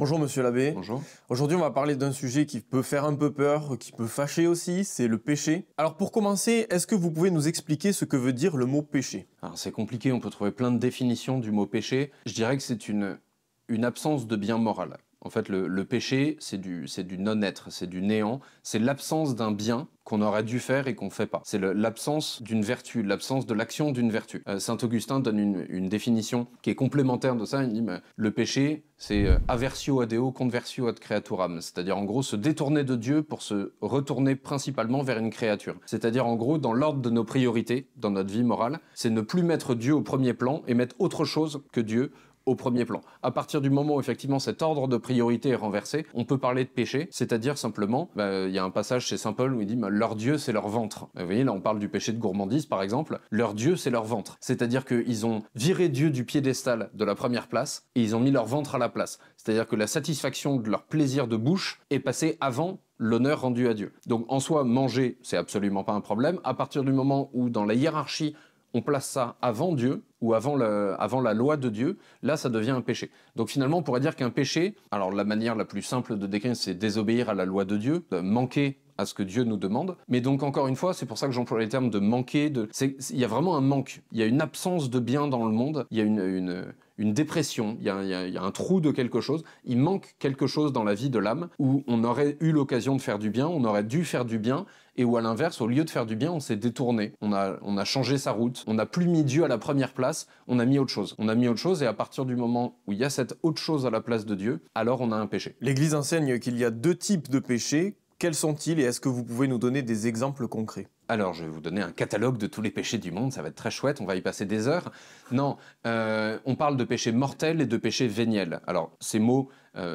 Bonjour Monsieur l'abbé. Bonjour. Aujourd'hui, on va parler d'un sujet qui peut faire un peu peur, qui peut fâcher aussi, c'est le péché. Alors pour commencer, est-ce que vous pouvez nous expliquer ce que veut dire le mot péché? Alors c'est compliqué, on peut trouver plein de définitions du mot péché. Je dirais que c'est une absence de bien moral. En fait, le péché, c'est du non-être, c'est du néant, c'est l'absence d'un bien qu'on aurait dû faire et qu'on ne fait pas. C'est l'absence d'une vertu, l'absence de l'action d'une vertu. Saint Augustin donne une définition qui est complémentaire de ça. Il dit le péché, c'est aversio ad Deo, conversio ad creaturam. C'est-à-dire en gros se détourner de Dieu pour se retourner principalement vers une créature. C'est-à-dire en gros dans l'ordre de nos priorités, dans notre vie morale, c'est ne plus mettre Dieu au premier plan et mettre autre chose que Dieu au premier plan. À partir du moment où effectivement cet ordre de priorité est renversé, on peut parler de péché, c'est-à-dire simplement, il y a un passage chez Saint Paul où il dit leur Dieu c'est leur ventre. Vous voyez, là on parle du péché de gourmandise par exemple, leur Dieu c'est leur ventre. C'est-à-dire qu'ils ont viré Dieu du piédestal de la première place et ils ont mis leur ventre à la place. C'est-à-dire que la satisfaction de leur plaisir de bouche est passée avant l'honneur rendu à Dieu. Donc en soi, manger, c'est absolument pas un problème. À partir du moment où dans la hiérarchie, on place ça avant Dieu, ou avant la loi de Dieu, là ça devient un péché. Donc finalement on pourrait dire qu'un péché, alors la manière la plus simple de décrire c'est désobéir à la loi de Dieu, manquer à ce que Dieu nous demande. Mais donc encore une fois, c'est pour ça que j'emploie les termes de manquer, il y a vraiment un manque, il y a une absence de bien dans le monde, il y a une dépression, il y a un trou de quelque chose, il manque quelque chose dans la vie de l'âme où on aurait eu l'occasion de faire du bien, on aurait dû faire du bien, et où à l'inverse, au lieu de faire du bien, on s'est détourné, on a changé sa route, on n'a plus mis Dieu à la première place, on a mis autre chose. On a mis autre chose et à partir du moment où il y a cette autre chose à la place de Dieu, alors on a un péché. L'Église enseigne qu'il y a deux types de péchés. Quels sont-ils et est-ce que vous pouvez nous donner des exemples concrets? Alors, je vais vous donner un catalogue de tous les péchés du monde, ça va être très chouette, on va y passer des heures. Non, on parle de péché mortel et de péché véniel. Alors, ces mots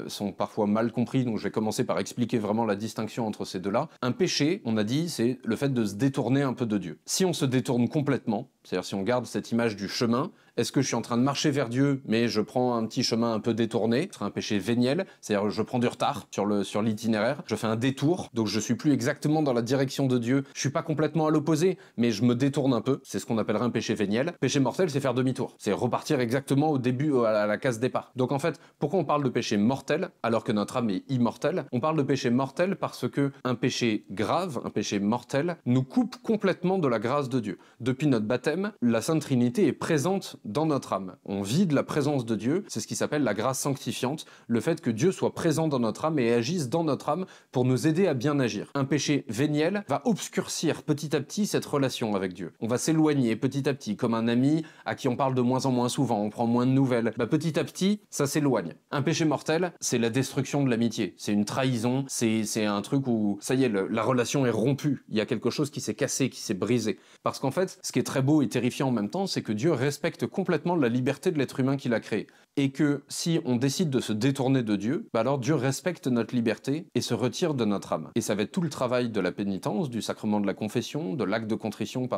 sont parfois mal compris, donc je vais commencer par expliquer vraiment la distinction entre ces deux-là. Un péché, on a dit, c'est le fait de se détourner un peu de Dieu. Si on se détourne complètement, c'est-à-dire si on garde cette image du chemin, est-ce que je suis en train de marcher vers Dieu, mais je prends un petit chemin un peu détourné? Ce serait un péché véniel, c'est-à-dire je prends du retard sur l'itinéraire, je fais un détour, donc je suis plus exactement dans la direction de Dieu, je suis pas complètement à l'opposé, mais je me détourne un peu, c'est ce qu'on appellerait un péché véniel. Péché mortel, c'est faire demi-tour, c'est repartir exactement au début, à la case départ. Donc en fait, pourquoi on parle de péché mortel, alors que notre âme est immortelle? On parle de péché mortel parce que un péché grave, un péché mortel, nous coupe complètement de la grâce de Dieu. Depuis notre baptême, la Sainte Trinité est présente dans notre âme. On vit de la présence de Dieu, c'est ce qui s'appelle la grâce sanctifiante, le fait que Dieu soit présent dans notre âme et agisse dans notre âme pour nous aider à bien agir. Un péché véniel va obscurcir petit à petit cette relation avec Dieu. On va s'éloigner petit à petit, comme un ami à qui on parle de moins en moins souvent, on prend moins de nouvelles. Petit à petit, ça s'éloigne. Un péché mortel, c'est la destruction de l'amitié, c'est une trahison, c'est un truc où, ça y est, la relation est rompue, il y a quelque chose qui s'est cassé, qui s'est brisé. Parce qu'en fait, ce qui est très beau et terrifiant en même temps, c'est que Dieu respecte complètement la liberté de l'être humain qu'il a créé. Et que si on décide de se détourner de Dieu, alors Dieu respecte notre liberté et se retire de notre âme. Et ça va être tout le travail de la pénitence, du sacrement de la confession, de l'acte de contrition,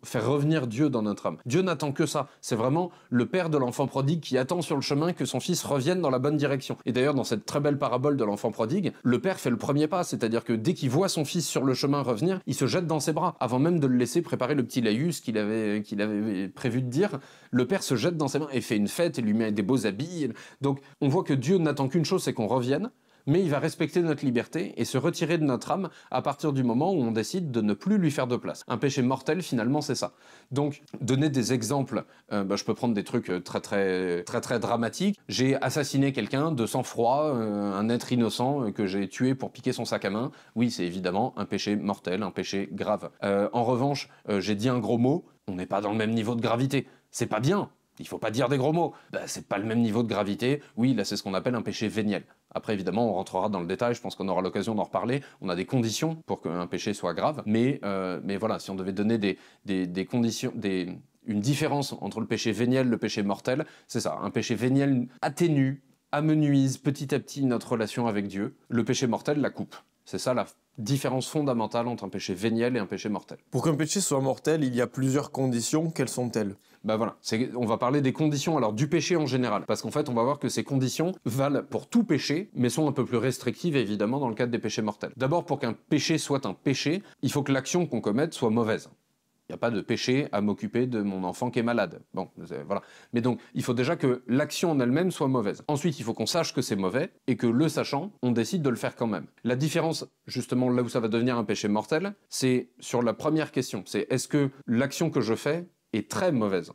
faire revenir Dieu dans notre âme. Dieu n'attend que ça. C'est vraiment le père de l'enfant prodigue qui attend sur le chemin que son fils revienne dans la bonne direction. Et d'ailleurs, dans cette très belle parabole de l'enfant prodigue, le père fait le premier pas, c'est-à-dire que dès qu'il voit son fils sur le chemin revenir, il se jette dans ses bras, avant même de le laisser préparer le petit laïus qu'il avait prévu de dire. Le père se jette dans ses mains et fait une fête et lui met des beaux habits. Donc on voit que Dieu n'attend qu'une chose, c'est qu'on revienne, mais il va respecter notre liberté et se retirer de notre âme à partir du moment où on décide de ne plus lui faire de place. Un péché mortel, finalement, c'est ça. Donc, donner des exemples, je peux prendre des trucs très dramatiques. J'ai assassiné quelqu'un de sang-froid, un être innocent que j'ai tué pour piquer son sac à main. Oui, c'est évidemment un péché mortel, un péché grave. En revanche, j'ai dit un gros mot, on n'est pas dans le même niveau de gravité. C'est pas bien. Il faut pas dire des gros mots. C'est pas le même niveau de gravité. Oui, là, c'est ce qu'on appelle un péché véniel. Après, évidemment, on rentrera dans le détail. Je pense qu'on aura l'occasion d'en reparler. On a des conditions pour qu'un péché soit grave. Mais voilà, si on devait donner des conditions, une différence entre le péché véniel et le péché mortel, c'est ça. Un péché véniel atténue, amenuise petit à petit notre relation avec Dieu. Le péché mortel la coupe. C'est ça la différence fondamentale entre un péché véniel et un péché mortel. Pour qu'un péché soit mortel, il y a plusieurs conditions. Quelles sont-elles? Voilà, on va parler des conditions alors du péché en général, parce qu'en fait on va voir que ces conditions valent pour tout péché, mais sont un peu plus restrictives évidemment dans le cadre des péchés mortels. D'abord, pour qu'un péché soit un péché, il faut que l'action qu'on commette soit mauvaise. Il n'y a pas de péché à m'occuper de mon enfant qui est malade. Bon, voilà. Mais donc, il faut déjà que l'action en elle-même soit mauvaise. Ensuite, il faut qu'on sache que c'est mauvais et que le sachant, on décide de le faire quand même. La différence, justement, là où ça va devenir un péché mortel, c'est sur la première question. C'est est-ce que l'action que je fais est très mauvaise ?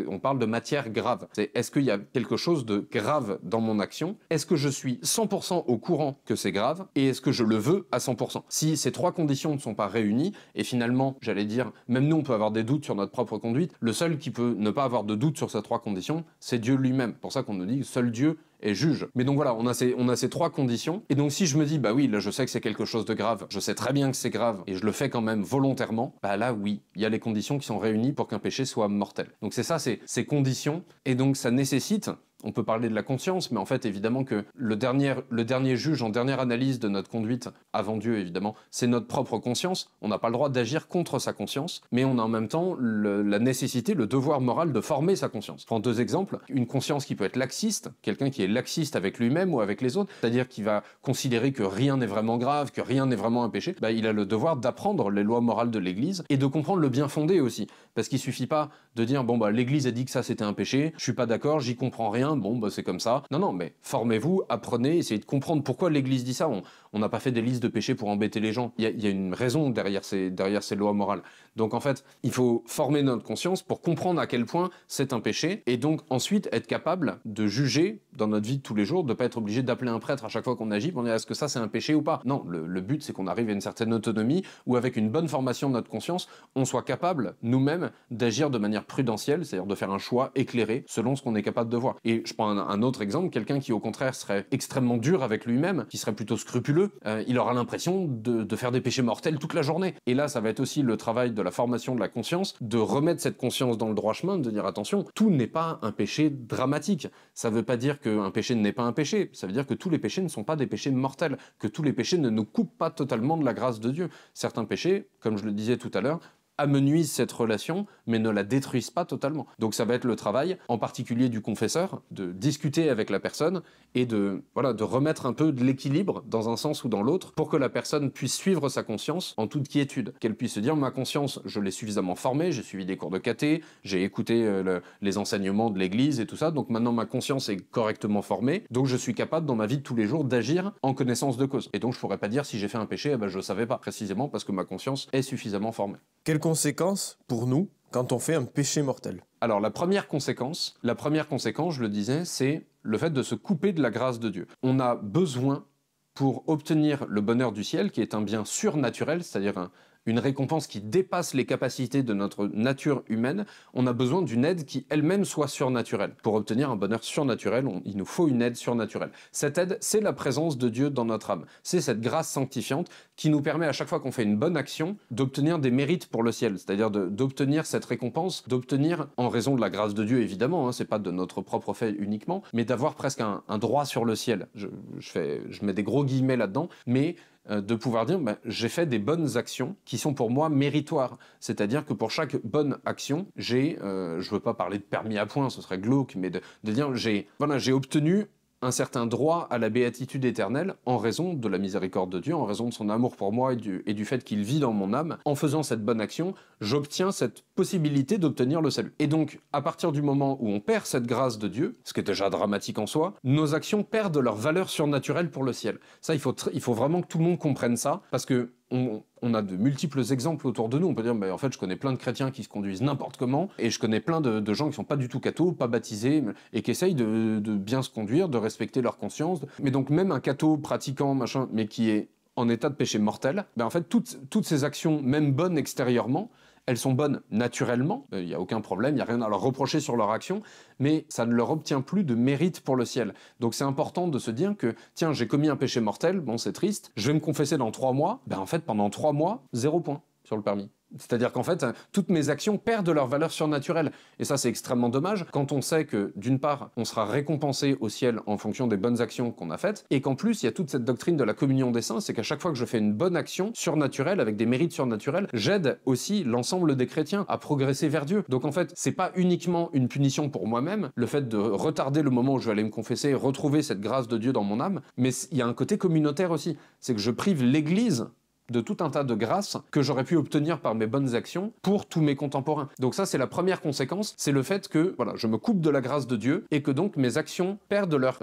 On parle de matière grave. Est-ce qu'il y a quelque chose de grave dans mon action ? Est-ce que je suis 100% au courant que c'est grave ? Et est-ce que je le veux à 100% ? Si ces trois conditions ne sont pas réunies, et finalement, j'allais dire, même nous, on peut avoir des doutes sur notre propre conduite, le seul qui peut ne pas avoir de doute sur ces trois conditions, c'est Dieu lui-même. C'est pour ça qu'on nous dit, seul Dieu et juge. Mais donc voilà, on a ces trois conditions. Et donc si je me dis, bah oui, là je sais que c'est quelque chose de grave, je sais très bien que c'est grave, et je le fais quand même volontairement, bah là oui, il y a les conditions qui sont réunies pour qu'un péché soit mortel. Donc c'est ça, c'est ces conditions. Et donc ça nécessite... On peut parler de la conscience, mais en fait, évidemment que le dernier juge en dernière analyse de notre conduite, avant Dieu, évidemment, c'est notre propre conscience. On n'a pas le droit d'agir contre sa conscience, mais on a en même temps la nécessité, le devoir moral de former sa conscience. Je prends deux exemples. Une conscience qui peut être laxiste, quelqu'un qui est laxiste avec lui-même ou avec les autres, c'est-à-dire qui va considérer que rien n'est vraiment grave, que rien n'est vraiment un péché, bah, il a le devoir d'apprendre les lois morales de l'Église et de comprendre le bien fondé aussi. Parce qu'il suffit pas de dire, bon, bah, l'Église a dit que ça c'était un péché, je suis pas d'accord, j'y comprends rien, bon, bah, c'est comme ça. Non, mais formez-vous, apprenez, essayez de comprendre pourquoi l'Église dit ça. On n'a pas fait des listes de péchés pour embêter les gens. Il y a une raison derrière ces lois morales. Donc en fait, il faut former notre conscience pour comprendre à quel point c'est un péché et donc ensuite être capable de juger dans notre vie de tous les jours, de ne pas être obligé d'appeler un prêtre à chaque fois qu'on agit pour dire est-ce que ça c'est un péché ou pas. Non, le but c'est qu'on arrive à une certaine autonomie où avec une bonne formation de notre conscience, on soit capable nous-mêmes d'agir de manière prudentielle, c'est-à-dire de faire un choix éclairé selon ce qu'on est capable de voir. Et je prends un autre exemple, quelqu'un qui au contraire serait extrêmement dur avec lui-même, qui serait plutôt scrupuleux, il aura l'impression de faire des péchés mortels toute la journée. Et là, ça va être aussi le travail de la formation de la conscience, de remettre cette conscience dans le droit chemin, de dire attention, tout n'est pas un péché dramatique. Ça ne veut pas dire qu'un péché n'est pas un péché, ça veut dire que tous les péchés ne sont pas des péchés mortels, que tous les péchés ne nous coupent pas totalement de la grâce de Dieu. Certains péchés, comme je le disais tout à l'heure, amenuisent cette relation, mais ne la détruisent pas totalement. Donc ça va être le travail, en particulier du confesseur, de discuter avec la personne et de remettre un peu de l'équilibre dans un sens ou dans l'autre pour que la personne puisse suivre sa conscience en toute quiétude. Qu'elle puisse se dire, ma conscience, je l'ai suffisamment formée, j'ai suivi des cours de caté, j'ai écouté les enseignements de l'Église et tout ça, donc maintenant ma conscience est correctement formée, donc je suis capable dans ma vie de tous les jours d'agir en connaissance de cause. Et donc je pourrais pas dire si j'ai fait un péché, je ne savais pas, précisément parce que ma conscience est suffisamment formée. Quelles conséquences pour nous quand on fait un péché mortel ? Alors la première conséquence, je le disais, c'est le fait de se couper de la grâce de Dieu. On a besoin, pour obtenir le bonheur du ciel, qui est un bien surnaturel, c'est-à-dire une récompense qui dépasse les capacités de notre nature humaine, on a besoin d'une aide qui elle-même soit surnaturelle. Pour obtenir un bonheur surnaturel, il nous faut une aide surnaturelle. Cette aide, c'est la présence de Dieu dans notre âme. C'est cette grâce sanctifiante qui nous permet à chaque fois qu'on fait une bonne action d'obtenir des mérites pour le ciel, c'est-à-dire d'obtenir cette récompense, d'obtenir, en raison de la grâce de Dieu évidemment, c'est pas de notre propre fait uniquement, mais d'avoir presque un droit sur le ciel. Je mets des gros guillemets là-dedans, mais de pouvoir dire j'ai fait des bonnes actions qui sont pour moi méritoires. C'est-à-dire que pour chaque bonne action, je ne veux pas parler de permis à points, ce serait glauque, mais de dire j'ai obtenu un certain droit à la béatitude éternelle en raison de la miséricorde de Dieu, en raison de son amour pour moi et du fait qu'il vit dans mon âme. En faisant cette bonne action, j'obtiens cette possibilité d'obtenir le salut. Et donc, à partir du moment où on perd cette grâce de Dieu, ce qui est déjà dramatique en soi, nos actions perdent leur valeur surnaturelle pour le ciel. Ça, il faut vraiment que tout le monde comprenne ça, parce que on a de multiples exemples autour de nous. On peut dire, en fait, je connais plein de chrétiens qui se conduisent n'importe comment, et je connais plein de gens qui sont pas du tout cathos, pas baptisés, et qui essayent de bien se conduire, de respecter leur conscience. Mais donc, même un catho pratiquant, mais qui est en état de péché mortel, en fait, toutes ces actions, même bonnes extérieurement, elles sont bonnes naturellement, il n'y a aucun problème, il n'y a rien à leur reprocher sur leur action, mais ça ne leur obtient plus de mérite pour le ciel. Donc c'est important de se dire que, tiens, j'ai commis un péché mortel, bon c'est triste, je vais me confesser dans 3 mois, en fait pendant 3 mois, 0 point sur le permis. C'est-à-dire qu'en fait, toutes mes actions perdent leur valeur surnaturelle. Et ça, c'est extrêmement dommage quand on sait que, d'une part, on sera récompensé au ciel en fonction des bonnes actions qu'on a faites, et qu'en plus, il y a toute cette doctrine de la communion des saints, c'est qu'à chaque fois que je fais une bonne action surnaturelle, avec des mérites surnaturels, j'aide aussi l'ensemble des chrétiens à progresser vers Dieu. Donc en fait, c'est pas uniquement une punition pour moi-même, le fait de retarder le moment où je vais aller me confesser, retrouver cette grâce de Dieu dans mon âme, mais il y a un côté communautaire aussi. C'est que je prive l'Église de tout un tas de grâces que j'aurais pu obtenir par mes bonnes actions pour tous mes contemporains. Donc ça, c'est la première conséquence, c'est le fait que voilà, je me coupe de la grâce de Dieu et que donc mes actions perdent leur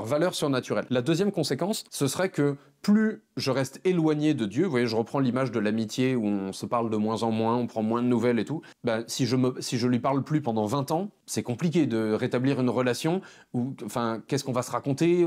valeur surnaturelle. La deuxième conséquence, ce serait que plus je reste éloigné de Dieu, vous voyez, je reprends l'image de l'amitié où on se parle de moins en moins, on prend moins de nouvelles et tout, ben, si je lui parle plus pendant 20 ans, c'est compliqué de rétablir une relation où, enfin, qu'est-ce qu'on va se raconter,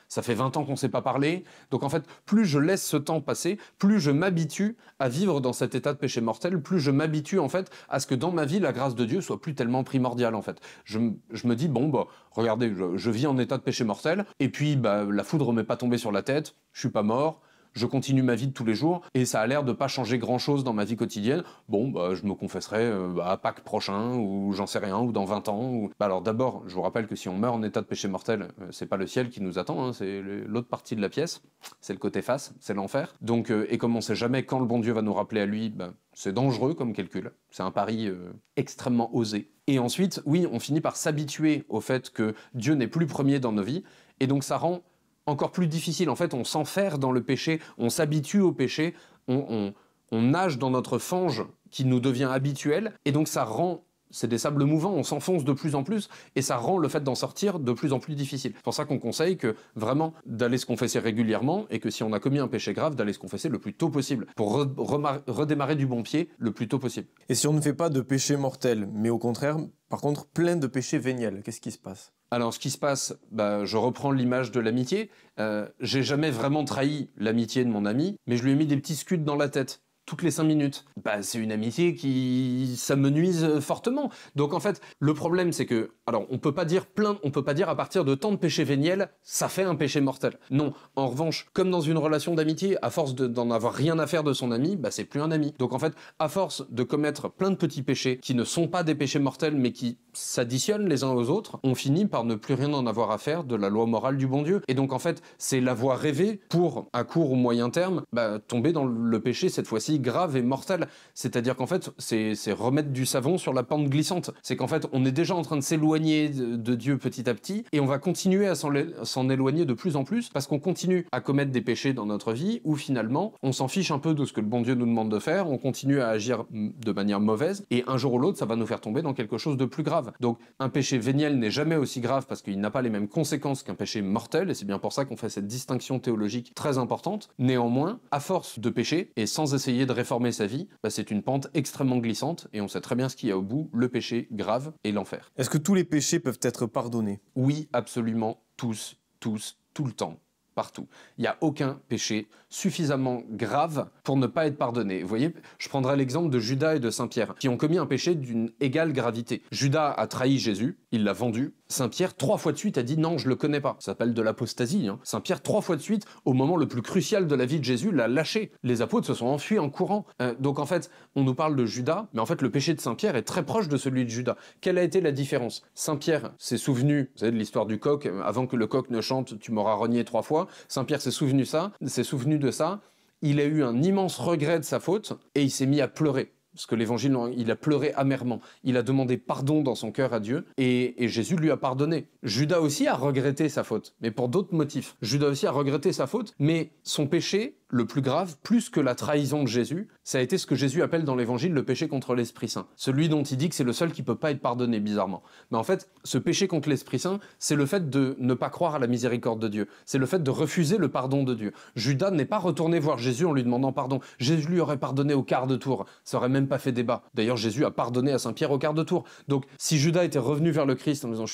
ça fait 20 ans qu'on ne s'est pas parlé, donc en fait, plus je laisse ce temps passer, plus je m'habitue à vivre dans cet état de péché mortel, plus je m'habitue en fait à ce que dans ma vie, la grâce de Dieu soit plus tellement primordiale en fait. Je me dis, bon, bah, regardez, je vis en état de péché mortel, et puis bah, la foudre m'est pas tombée sur la tête, je suis pas mort, je continue ma vie de tous les jours, et ça a l'air de pas changer grand-chose dans ma vie quotidienne. Bon, bah, je me confesserai à Pâques prochain, ou j'en sais rien, ou dans 20 ans. Ou... Bah, alors d'abord, je vous rappelle que si on meurt en état de péché mortel, c'est pas le ciel qui nous attend, hein, c'est l'autre partie de la pièce, c'est le côté face, c'est l'enfer. Donc, et comme on sait jamais quand le bon Dieu va nous rappeler à lui, bah, c'est dangereux comme calcul, c'est un pari extrêmement osé. Et ensuite, oui, on finit par s'habituer au fait que Dieu n'est plus premier dans nos vies, et donc ça rend encore plus difficile. En fait, on s'enferre dans le péché, on s'habitue au péché, on nage dans notre fange qui nous devient habituel, et donc ça rend, c'est des sables mouvants, on s'enfonce de plus en plus, et ça rend le fait d'en sortir de plus en plus difficile. C'est pour ça qu'on conseille que vraiment d'aller se confesser régulièrement, et que si on a commis un péché grave, d'aller se confesser le plus tôt possible, pour redémarrer du bon pied le plus tôt possible. Et si on ne fait pas de péché mortel, mais au contraire, par contre, plein de péchés véniels, qu'est-ce qui se passe ? Alors, ce qui se passe, bah, je reprends l'image de l'amitié. J'ai jamais vraiment trahi l'amitié de mon ami, mais je lui ai mis des petits scuds dans la tête. Toutes les 5 minutes. Bah, c'est une amitié qui s'amenuise fortement. Donc en fait, le problème c'est que, alors on peut pas dire à partir de tant de péchés véniels, ça fait un péché mortel. Non, en revanche, comme dans une relation d'amitié, à force d'en avoir rien à faire de son ami, bah c'est plus un ami. Donc en fait, à force de commettre plein de petits péchés qui ne sont pas des péchés mortels mais qui s'additionnent les uns aux autres, on finit par ne plus rien en avoir à faire de la loi morale du bon Dieu. Et donc en fait, c'est la voie rêvée pour, à court ou moyen terme, bah, tomber dans le péché cette fois-ci grave et mortel. C'est-à-dire qu'en fait, c'est remettre du savon sur la pente glissante. C'est qu'en fait, on est déjà en train de s'éloigner de Dieu petit à petit, et on va continuer à s'en éloigner de plus en plus, parce qu'on continue à commettre des péchés dans notre vie, où finalement, on s'en fiche un peu de ce que le bon Dieu nous demande de faire, on continue à agir de manière mauvaise, et un jour ou l'autre, ça va nous faire tomber dans quelque chose de plus grave. Donc, un péché véniel n'est jamais aussi grave, parce qu'il n'a pas les mêmes conséquences qu'un péché mortel, et c'est bien pour ça qu'on fait cette distinction théologique très importante. Néanmoins, à force de pécher, et sans essayer de réformer sa vie, bah c'est une pente extrêmement glissante, et on sait très bien ce qu'il y a au bout, le péché grave et l'enfer. Est-ce que tous les péchés peuvent être pardonnés ? Oui, absolument, tous, tout le temps, partout. Il n'y a aucun péché suffisamment grave pour ne pas être pardonné. Vous voyez, je prendrai l'exemple de Judas et de Saint-Pierre, qui ont commis un péché d'une égale gravité. Judas a trahi Jésus, il l'a vendu. Saint-Pierre, 3 fois de suite, a dit non, je le connais pas. Ça s'appelle de l'apostasie. Hein. Saint-Pierre, 3 fois de suite, au moment le plus crucial de la vie de Jésus, l'a lâché. Les apôtres se sont enfuis en courant. Donc en fait, on nous parle de Judas, mais en fait, le péché de Saint-Pierre est très proche de celui de Judas. Quelle a été la différence ? Saint-Pierre s'est souvenu, vous savez, de l'histoire du coq, avant que le coq ne chante, tu m'auras renié 3 fois. Saint-Pierre s'est souvenu de ça. Il a eu un immense regret de sa faute, et il s'est mis à pleurer. Parce que l'évangile, il a pleuré amèrement. Il a demandé pardon dans son cœur à Dieu, et Jésus lui a pardonné. Judas aussi a regretté sa faute, mais pour d'autres motifs. Judas aussi a regretté sa faute, mais son péché, le plus grave, plus que la trahison de Jésus, ça a été ce que Jésus appelle dans l'évangile le péché contre l'Esprit Saint. Celui dont il dit que c'est le seul qui peut pas être pardonné, bizarrement. Mais en fait, ce péché contre l'Esprit Saint, c'est le fait de ne pas croire à la miséricorde de Dieu. C'est le fait de refuser le pardon de Dieu. Judas n'est pas retourné voir Jésus en lui demandant pardon. Jésus lui aurait pardonné au quart de tour. Ça aurait même pas fait débat. D'ailleurs, Jésus a pardonné à Saint-Pierre au quart de tour. Donc, si Judas était revenu vers le Christ en disant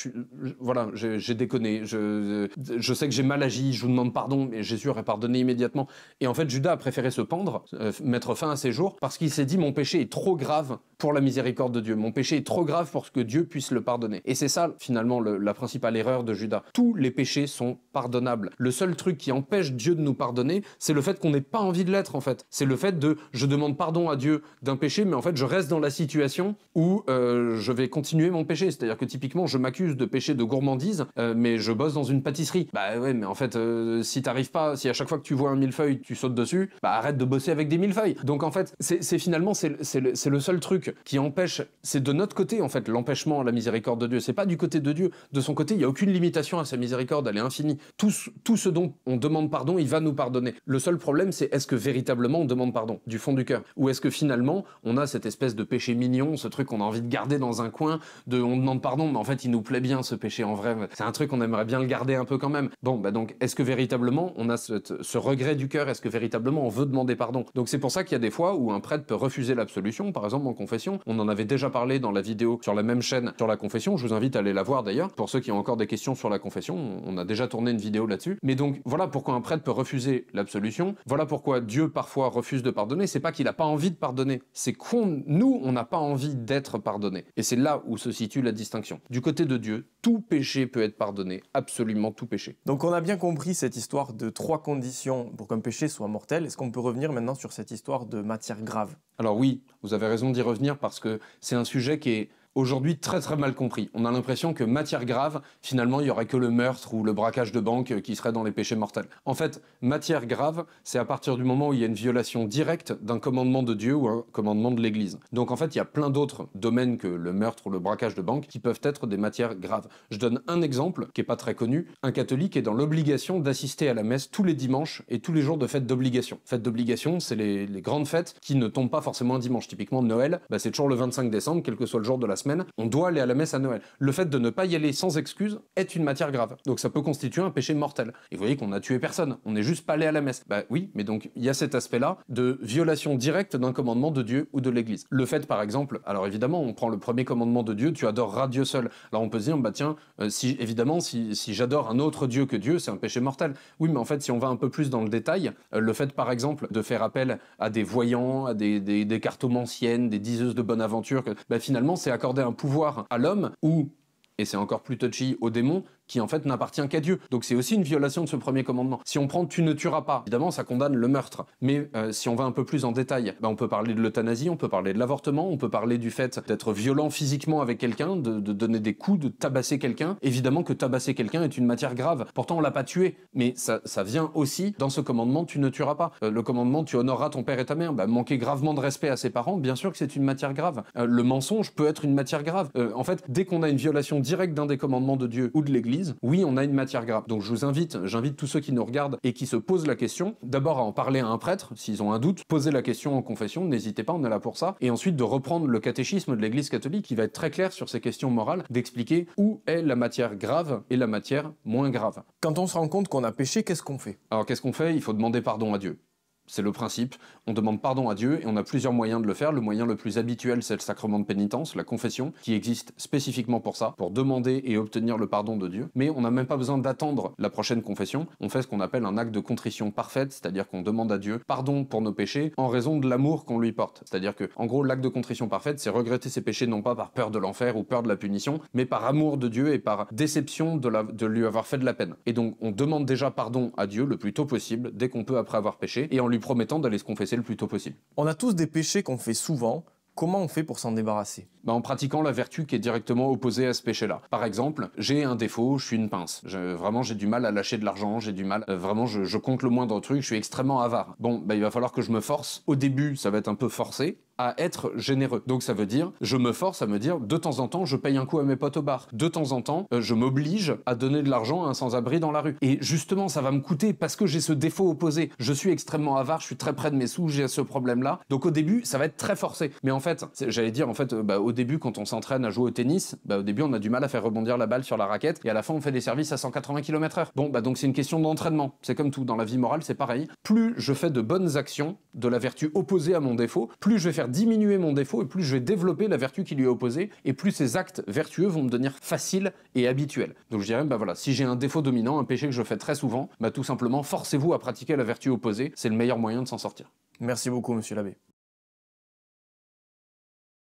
voilà, j'ai déconné, je sais que j'ai mal agi, je vous demande pardon, mais Jésus aurait pardonné immédiatement. Et en fait, Judas a préféré se pendre, mettre fin à ses jours, parce qu'il s'est dit mon péché est trop grave pour la miséricorde de Dieu. Mon péché est trop grave pour que Dieu puisse le pardonner. Et c'est ça, finalement, la principale erreur de Judas. Tous les péchés sont pardonnables. Le seul truc qui empêche Dieu de nous pardonner, c'est le fait qu'on n'ait pas envie de l'être, en fait. C'est le fait de je demande pardon à Dieu d'un péché, mais en fait, je reste dans la situation où je vais continuer mon péché. C'est-à-dire que typiquement, je m'accuse de péché de gourmandise, mais je bosse dans une pâtisserie. Bah ouais, mais en fait, si t'arrives pas, si à chaque fois que tu vois un millefeuille, tu sautes dessus, bah arrête de bosser avec des millefeuilles. Donc en fait, c'est finalement, c'est le seul truc truc qui empêche, c'est de notre côté en fait l'empêchement à la miséricorde de Dieu, c'est pas du côté de Dieu. De son côté, il n'y a aucune limitation à sa miséricorde, elle est infinie. Tout ce dont on demande pardon, il va nous pardonner. Le seul problème, c'est est-ce que véritablement on demande pardon, du fond du cœur, ou est-ce que finalement on a cette espèce de péché mignon, ce truc qu'on a envie de garder dans un coin, on demande pardon, mais en fait il nous plaît bien ce péché en vrai, c'est un truc qu'on aimerait bien le garder un peu quand même. Bon, bah donc est-ce que véritablement on a ce regret du cœur, est-ce que véritablement on veut demander pardon? Donc c'est pour ça qu'il y a des fois où un prêtre peut refuser l'absolution, par exemple en confession. On en avait déjà parlé dans la vidéo sur la même chaîne sur la confession, je vous invite à aller la voir d'ailleurs, pour ceux qui ont encore des questions sur la confession, on a déjà tourné une vidéo là-dessus. Mais donc voilà pourquoi un prêtre peut refuser l'absolution, voilà pourquoi Dieu parfois refuse de pardonner, c'est pas qu'il a pas envie de pardonner, c'est nous on n'a pas envie d'être pardonné. Et c'est là où se situe la distinction. Du côté de Dieu, tout péché peut être pardonné, absolument tout péché. Donc on a bien compris cette histoire de 3 conditions pour qu'un péché soit mortel. Est-ce qu'on peut revenir maintenant sur cette histoire de matière grave? Alors oui, vous avez raison d'y revenir parce que c'est un sujet qui est aujourd'hui très très mal compris. On a l'impression que matière grave, finalement, il n'y aurait que le meurtre ou le braquage de banque qui serait dans les péchés mortels. En fait, matière grave, c'est à partir du moment où il y a une violation directe d'un commandement de Dieu ou un commandement de l'Église. Donc en fait, il y a plein d'autres domaines que le meurtre ou le braquage de banque qui peuvent être des matières graves. Je donne un exemple qui n'est pas très connu. Un catholique est dans l'obligation d'assister à la messe tous les dimanches et tous les jours de fête d'obligation. Fête d'obligation, c'est les grandes fêtes qui ne tombent pas forcément un dimanche. Typiquement Noël, c'est toujours le 25 décembre, quel que soit le jour de la semaine, on doit aller à la messe à Noël. Le fait de ne pas y aller sans excuse est une matière grave. Donc ça peut constituer un péché mortel. Et vous voyez qu'on n'a tué personne, on n'est juste pas allé à la messe. Bah oui, mais donc il y a cet aspect-là de violation directe d'un commandement de Dieu ou de l'Église. Le fait par exemple, alors évidemment on prend le premier commandement de Dieu, tu adoreras Dieu seul. Alors on peut se dire, tiens, si j'adore un autre Dieu que Dieu, c'est un péché mortel. Oui, mais en fait si on va un peu plus dans le détail, le fait par exemple de faire appel à des voyants, à des cartomanciennes, des diseuses de bonne aventure, finalement c'est accorder un pouvoir à l'homme ou, et c'est encore plus touchy, au démon, qui en fait n'appartient qu'à Dieu. Donc c'est aussi une violation de ce premier commandement. Si on prend tu ne tueras pas, évidemment ça condamne le meurtre. Mais si on va un peu plus en détail, on peut parler de l'euthanasie, on peut parler de l'avortement, on peut parler du fait d'être violent physiquement avec quelqu'un, de donner des coups, de tabasser quelqu'un. Évidemment que tabasser quelqu'un est une matière grave. Pourtant on l'a pas tué, mais ça vient aussi dans ce commandement tu ne tueras pas. Le commandement tu honoreras ton père et ta mère. Manquer gravement de respect à ses parents, bien sûr que c'est une matière grave. Le mensonge peut être une matière grave. En fait, dès qu'on a une violation directe d'un des commandements de Dieu ou de l'Église, oui, on a une matière grave. Donc j'invite tous ceux qui nous regardent et qui se posent la question, d'abord à en parler à un prêtre, s'ils ont un doute, poser la question en confession, n'hésitez pas, on est là pour ça, et ensuite de reprendre le catéchisme de l'Église catholique qui va être très clair sur ces questions morales, d'expliquer où est la matière grave et la matière moins grave. Quand on se rend compte qu'on a péché, qu'est-ce qu'on fait? Alors qu'est-ce qu'on fait? Il faut demander pardon à Dieu. C'est le principe, on demande pardon à Dieu et on a plusieurs moyens de le faire. Le moyen le plus habituel, c'est le sacrement de pénitence, la confession, qui existe spécifiquement pour ça, pour demander et obtenir le pardon de Dieu. Mais on n'a même pas besoin d'attendre la prochaine confession, on fait ce qu'on appelle un acte de contrition parfaite, c'est-à-dire qu'on demande à Dieu pardon pour nos péchés en raison de l'amour qu'on lui porte. C'est-à-dire que, en gros, l'acte de contrition parfaite, c'est regretter ses péchés non pas par peur de l'enfer ou peur de la punition, mais par amour de Dieu et par déception de lui avoir fait de la peine. Et donc, on demande déjà pardon à Dieu le plus tôt possible, dès qu'on peut après avoir péché, et en lui promettant d'aller se confesser le plus tôt possible. On a tous des péchés qu'on fait souvent. Comment on fait pour s'en débarrasser? En pratiquant la vertu qui est directement opposée à ce péché-là. Par exemple, j'ai un défaut, je suis une pince. Vraiment, j'ai du mal à lâcher de l'argent, j'ai du mal... je compte le moindre truc, je suis extrêmement avare. Il va falloir que je me force. Au début, ça va être un peu forcé à être généreux. Donc ça veut dire, je me force à me dire, de temps en temps, je paye un coup à mes potes au bar. De temps en temps, je m'oblige à donner de l'argent à un sans-abri dans la rue. Et justement, ça va me coûter parce que j'ai ce défaut opposé. Je suis extrêmement avare, je suis très près de mes sous, j'ai ce problème-là. Donc au début, ça va être très forcé. Mais en fait, au début, quand on s'entraîne à jouer au tennis, au début, on a du mal à faire rebondir la balle sur la raquette et à la fin, on fait des services à 180 km/h. Donc c'est une question d'entraînement. C'est comme tout. Dans la vie morale, c'est pareil. Plus je fais de bonnes actions, de la vertu opposée à mon défaut, plus je vais faire diminuer mon défaut et plus je vais développer la vertu qui lui est opposée et plus ces actes vertueux vont me devenir faciles et habituels. Donc je dirais, si j'ai un défaut dominant, un péché que je fais très souvent, tout simplement, forcez-vous à pratiquer la vertu opposée. C'est le meilleur moyen de s'en sortir. Merci beaucoup, monsieur l'abbé.